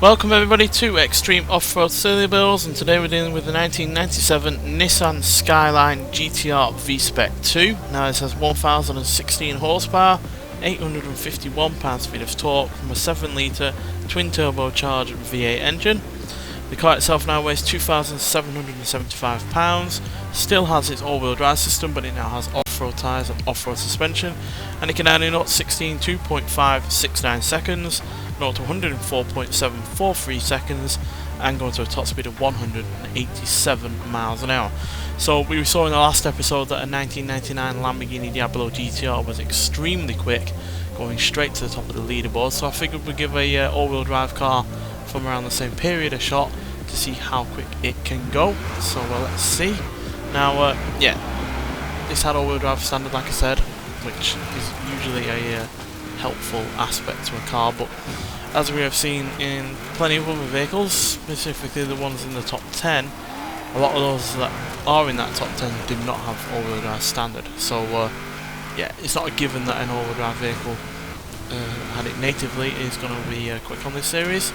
Welcome everybody to Extreme Off-Road Silly Bills, and today we're dealing with the 1997 Nissan Skyline GTR V-Spec 2. Now this has 1016 horsepower, 851 pounds-feet of torque from a 7 litre twin turbocharged V8 engine. The car itself now weighs 2,775 pounds, still has its all-wheel drive system, but it now has off-road tyres and off-road suspension, and it can add in 0 to 16 2.569 seconds, 0 to 104.743 seconds, and go to a top speed of 187 miles an hour. So we saw in the last episode that a 1999 Lamborghini Diablo GTR was extremely quick, going straight to the top of the leaderboard, so I figured we'd give a all-wheel drive car from around the same period a shot to see how quick it can go. So let's see. Now this had all-wheel drive standard, like I said, which is usually a helpful aspect to a car, but as we have seen in plenty of other vehicles, specifically the ones in the top 10, a lot of those that are in that top 10 do not have all-wheel drive standard. So yeah, it's not a given that an all-wheel drive vehicle had it natively is going to be quick on this series,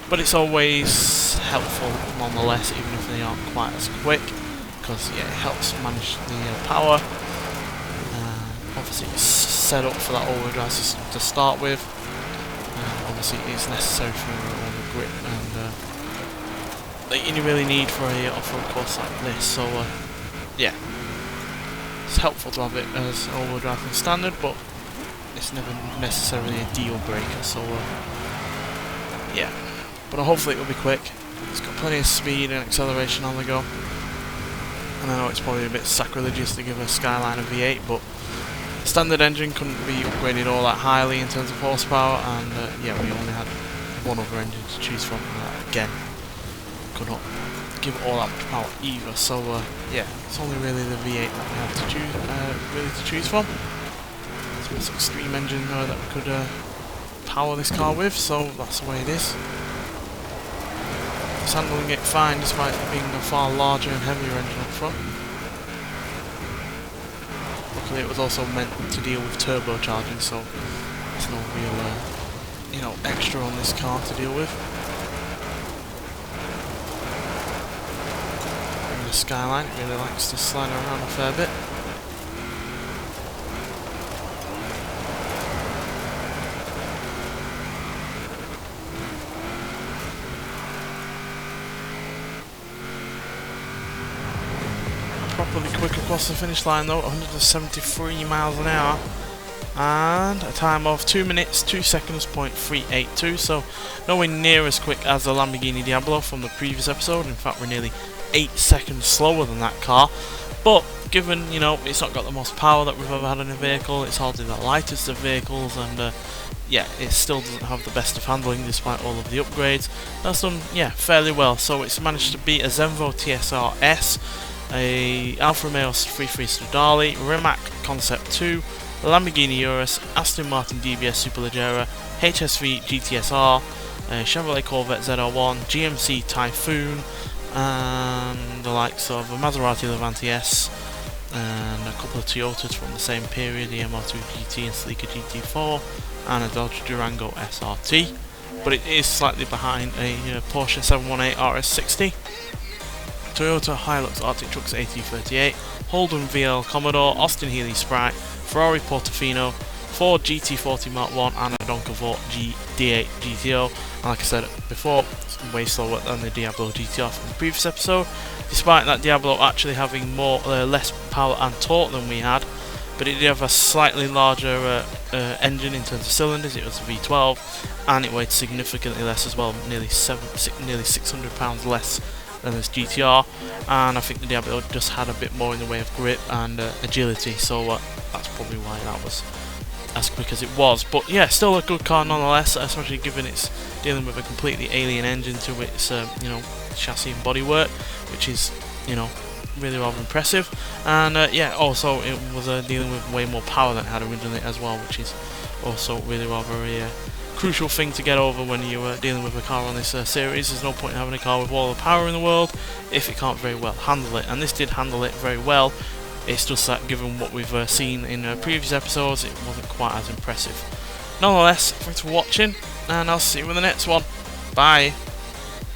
but it's always helpful nonetheless, even if they aren't quite as quick, because yeah, it helps manage the power. Obviously it's set up for that all-wheel drive system to start with. Obviously it's necessary for all the grip and that you really need for a off-road course like this. So yeah, it's helpful to have it as all-wheel drive from standard, but it's never necessarily a deal breaker. So yeah, but hopefully it will be quick. It's got plenty of speed and acceleration on the go, and I know it's probably a bit sacrilegious to give a Skyline a V8, but the standard engine couldn't be upgraded all that highly in terms of horsepower, and yeah, we only had one other engine to choose from. Again, could not give it all that much power either. So yeah, it's only really the V8 that we have to choose from. So it's extreme engine that we could power this car with. So that's the way it is. It's handling it fine despite it being a far larger and heavier engine up front. Luckily it was also meant to deal with turbocharging, so there's no real extra on this car to deal with. And the Skyline, it really likes to slide around a fair bit. Properly quick across the finish line though, 173 miles an hour, and a time of 2 minutes 2 seconds .382, so nowhere near as quick as the Lamborghini Diablo from the previous episode. In fact, we're nearly 8 seconds slower than that car, but given it's not got the most power that we've ever had in a vehicle, it's hardly the lightest of vehicles, and yeah, it still doesn't have the best of handling despite all of the upgrades. That's done fairly well. So it's managed to beat a Zenvo TSR S, a Alfa Romeo 33 Stradale, Rimac Concept 2, Lamborghini Urus, Aston Martin DBS Superleggera, HSV GTSR, Chevrolet Corvette ZR1, GMC Typhoon, and the likes of a Maserati Levante S, and a couple of Toyotas from the same period, the MR2 GT and Sleeker GT4, and a Dodge Durango SRT, but it is slightly behind a Porsche 718 RS60, Toyota Hilux Arctic Trucks AT38, Holden VL Commodore, Austin Healey Sprite, Ferrari Portofino, Ford GT40 Mark 1, and a Donkervoort D8 GTO. And like I said before, it's way slower than the Diablo GTR from the previous episode, despite that Diablo actually having less power and torque than we had, but it did have a slightly larger engine in terms of cylinders. It was a V12, and it weighed significantly less as well, nearly 600 pounds less than this GTR, and I think the Diablo just had a bit more in the way of grip and agility, so that's probably why that was as quick as it was. But yeah, still a good car nonetheless, especially given it's dealing with a completely alien engine to its chassis and bodywork, which is really rather impressive. And yeah, also it was dealing with way more power than it had originally as well, which is also really rather a crucial thing to get over when you're dealing with a car on this series. There's no point in having a car with all the power in the world if it can't very well handle it, and this did handle it very well. It's just that given what we've seen in previous episodes, it wasn't quite as impressive. Nonetheless, thanks for watching, and I'll see you in the next one. Bye.